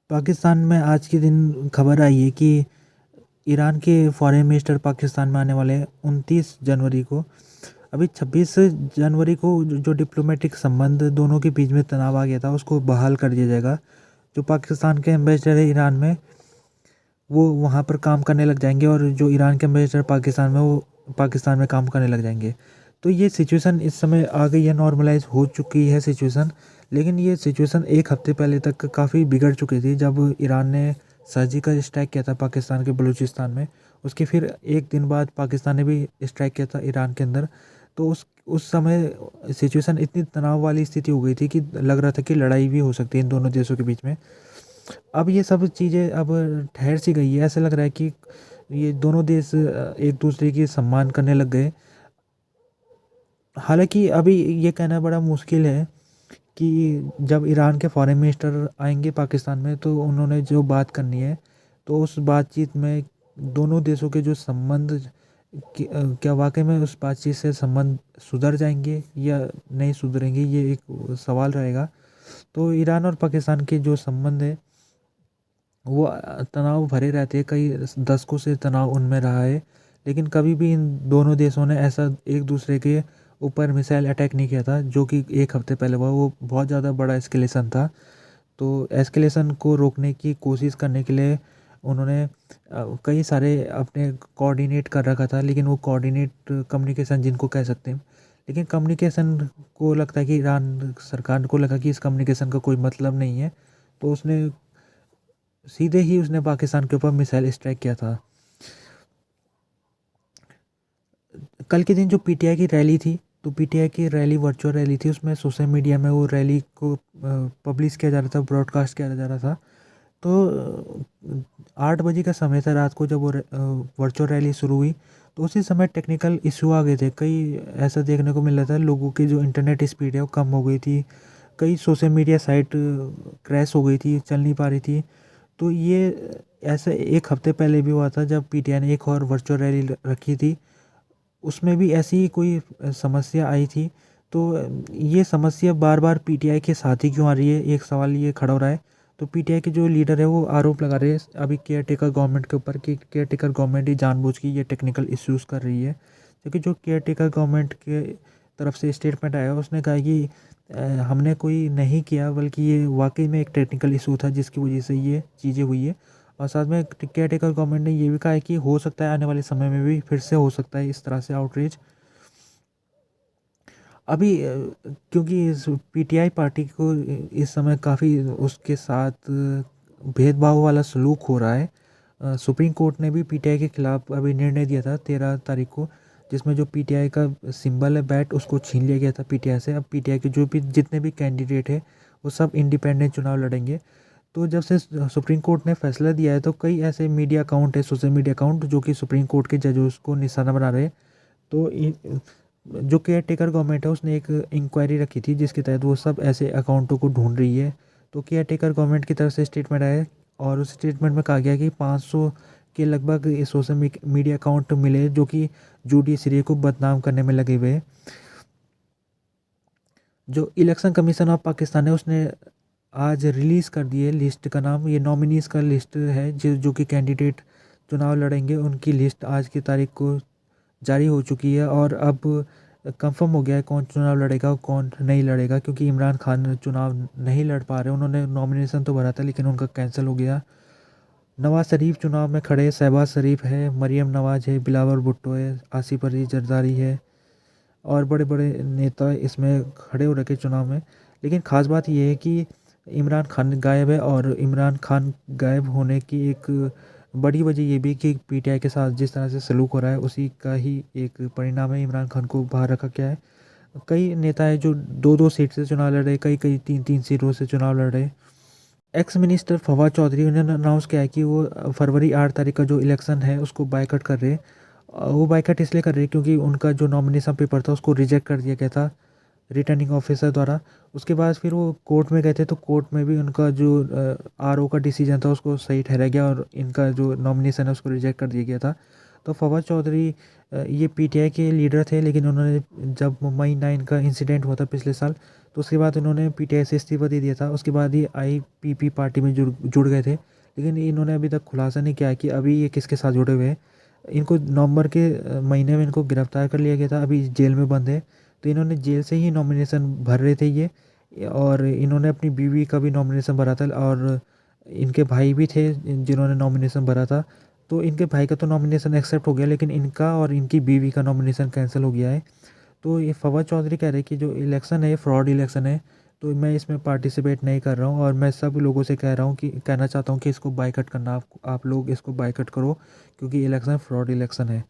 पाकिस्तान में आज के दिन खबर आई है कि ईरान के फॉरेन मिनिस्टर पाकिस्तान में आने वाले हैं 29 जनवरी को। अभी 26 जनवरी को जो डिप्लोमेटिक संबंध दोनों के बीच में तनाव आ गया था उसको बहाल कर दिया जाएगा। जो पाकिस्तान के एम्बेसडर है ईरान में वो वहाँ पर काम करने लग जाएंगे और जो ईरान के एम्बेसडर पाकिस्तान में वो पाकिस्तान में काम करने लग जाएंगे। तो ये सिचुएशन इस समय आ गई है, नॉर्मलाइज हो चुकी है सिचुएशन। लेकिन ये सिचुएशन एक हफ्ते पहले तक काफ़ी बिगड़ चुकी थी जब ईरान ने सर्जिकल स्ट्राइक किया था पाकिस्तान के बलूचिस्तान में। उसके फिर एक दिन बाद पाकिस्तान ने भी स्ट्राइक किया था ईरान के अंदर। तो उस समय सिचुएशन इतनी तनाव वाली स्थिति हो गई थी कि लग रहा था कि लड़ाई भी हो सकती है इन दोनों देशों के बीच में। अब ये सब चीज़ें अब ठहर सी गई है। ऐसा लग रहा है कि ये दोनों देश एक दूसरे की सम्मान करने लग गए। हालांकि अभी ये कहना बड़ा मुश्किल है कि जब ईरान के फॉरेन मिनिस्टर आएंगे पाकिस्तान में तो उन्होंने जो बात करनी है तो उस बातचीत में दोनों देशों के जो संबंध क्या वाकई में उस बातचीत से संबंध सुधर जाएंगे या नहीं सुधरेंगे, ये एक सवाल रहेगा। तो ईरान और पाकिस्तान के जो संबंध है वो तनाव भरे रहते हैं, कई दशकों से तनाव उनमें रहा है। लेकिन कभी भी इन दोनों देशों ने ऐसा एक दूसरे के ऊपर मिसाइल अटैक नहीं किया था जो कि एक हफ्ते पहले हुआ। वो बहुत ज़्यादा बड़ा एस्केलेशन था। तो एस्केलेशन को रोकने की कोशिश करने के लिए उन्होंने कई सारे अपने कोऑर्डिनेट कर रखा था, लेकिन वो कोऑर्डिनेट कम्युनिकेशन जिनको कह सकते हैं, लेकिन कम्युनिकेशन को लगता है कि ईरान सरकार को लगा कि इस कम्युनिकेशन का कोई मतलब नहीं है। तो उसने सीधे ही उसने पाकिस्तान के ऊपर मिसाइल स्ट्राइक किया था। कल के दिन जो पीटीआई की रैली थी, तो पीटीआई की रैली वर्चुअल रैली थी। उसमें सोशल मीडिया में वो रैली को पब्लिश किया जा रहा था, ब्रॉडकास्ट किया जा रहा था। तो 8 बजे का समय था रात को जब वो वर्चुअल रैली शुरू हुई। तो उसी समय टेक्निकल इशू आ गए थे कई। ऐसा देखने को मिल रहा था लोगों की जो इंटरनेट स्पीड है वो कम हो गई थी। कई सोशल मीडिया साइट क्रैश हो गई थी, चल नहीं पा रही थी। तो ये ऐसा एक हफ्ते पहले भी हुआ था जब पीटीआई ने एक और वर्चुअल रैली रखी थी। उसमें भी ऐसी ही कोई समस्या आई थी। तो ये समस्या बार बार पीटीआई के साथ ही क्यों आ रही है, एक सवाल ये खड़ा हो रहा है। तो पीटीआई के जो लीडर है वो आरोप लगा रहे हैं अभी केयर टेकर गवर्नमेंट के ऊपर कि केयर टेकर गवर्नमेंट ही जानबूझ के ये टेक्निकल इश्यूज़ कर रही है। क्योंकि जो केयर टेकर गवर्नमेंट के तरफ से स्टेटमेंट आया उसने कहा कि हमने कोई नहीं किया, बल्कि ये वाकई में एक टेक्निकल इशू था जिसकी वजह से ये चीज़ें हुई है। और साथ में केयर टेकर गवर्नमेंट ने ये भी कहा है कि हो सकता है आने वाले समय में भी फिर से हो सकता है इस तरह से आउटरीच। अभी क्योंकि इस पीटीआई पार्टी को इस समय काफ़ी उसके साथ भेदभाव वाला सलूक हो रहा है। सुप्रीम कोर्ट ने भी पीटीआई के खिलाफ अभी निर्णय दिया था 13 तारीख को, जिसमें जो पीटीआई का सिंबल है बैट उसको छीन लिया गया था पीटीआई से। अब पीटीआई के जो भी जितने भी कैंडिडेट है वो सब इंडिपेंडेंट चुनाव लड़ेंगे। तो जब से सुप्रीम कोर्ट ने फैसला दिया है तो कई ऐसे मीडिया अकाउंट है, सोशल मीडिया अकाउंट जो कि सुप्रीम कोर्ट के जजों को निशाना बना रहे हैं। तो जो केयर टेकर गवर्नमेंट है उसने एक इंक्वायरी रखी थी जिसके तहत वो सब ऐसे अकाउंटों को ढूंढ रही है। तो केयर टेकर गवर्नमेंट की तरफ से स्टेटमेंट आया और उस स्टेटमेंट में कहा गया कि 500 के लगभग सोशल मीडिया अकाउंट मिले जो कि जुडिशरी को बदनाम करने में लगे हुए हैं। जो इलेक्शन कमीशन ऑफ पाकिस्तान है उसने आज रिलीज़ कर दिए लिस्ट का नाम। ये नॉमिनीज़ का लिस्ट है जो कि कैंडिडेट चुनाव लड़ेंगे, उनकी लिस्ट आज की तारीख को जारी हो चुकी है। और अब कंफर्म हो गया है कौन चुनाव लड़ेगा और कौन नहीं लड़ेगा, क्योंकि इमरान खान चुनाव नहीं लड़ पा रहे। उन्होंने नॉमिनेशन तो भरा था लेकिन उनका कैंसिल हो गया। नवाज शरीफ चुनाव में खड़े, शहबाज शरीफ है, मरीम नवाज है, बिलावल भुट्टो है, आसिफ अली जरदारी है और बड़े बड़े नेता इसमें खड़े हो रखे चुनाव में। लेकिन ख़ास बात यह है कि इमरान खान गायब है और इमरान खान गायब होने की एक बड़ी वजह ये भी कि पीटीआई के साथ जिस तरह से सलूक हो रहा है उसी का ही एक परिणाम है। इमरान खान को बाहर रखा गया है। कई नेता है जो 2-2 सीट से चुनाव लड़ रहे, कई कई 3-3 सीटों से चुनाव लड़ रहे। एक्स मिनिस्टर फवाद चौधरी उन्होंने अनाउंस किया है कि वो फरवरी 8 तारीख का जो इलेक्शन है उसको बायकॉट कर रहे हैं। वो बायकॉट इसलिए कर रहे हैं क्योंकि उनका जो नॉमिनेशन पेपर था उसको रिजेक्ट कर दिया गया था रिटर्निंग ऑफिसर द्वारा। उसके बाद फिर वो कोर्ट में गए थे तो कोर्ट में भी उनका जो आरओ का डिसीजन था उसको सही ठहरा गया और इनका जो नॉमिनेशन है उसको रिजेक्ट कर दिया गया था। तो फवाद चौधरी ये पीटीआई के लीडर थे, लेकिन उन्होंने जब मुंबई 9 का इंसिडेंट हुआ था पिछले साल, तो उसके बाद उन्होंने पीटीआई से इस्तीफा दे दिया था। उसके बाद ही आईपीपी पार्टी में जुड़ गए थे, लेकिन इन्होंने अभी तक खुलासा नहीं किया कि अभी ये किसके साथ जुड़े हुए हैं। इनको नवंबर के महीने में इनको गिरफ्तार कर लिया गया था, अभी जेल में बंद है। तो इन्होंने जेल से ही नॉमिनेशन भर रहे थे ये, और इन्होंने अपनी बीवी का भी नॉमिनेशन भरा था, और इनके भाई भी थे जिन्होंने नॉमिनेशन भरा था। तो इनके भाई का तो नॉमिनेशन एक्सेप्ट हो गया, लेकिन इनका और इनकी बीवी का नॉमिनेशन कैंसिल हो गया है। तो ये फवाद चौधरी कह रहे हैं कि जो इलेक्शन है ये फ्रॉड इलेक्शन है, तो मैं इसमें पार्टिसिपेट नहीं कर रहा हूँ, और मैं सब लोगों से कह रहा हूँ कि कहना चाहता हूँ कि इसको बाइकआउट करना, आप लोग इसको बाइकआउट करो, क्योंकि इलेक्शन फ्रॉड इलेक्शन है।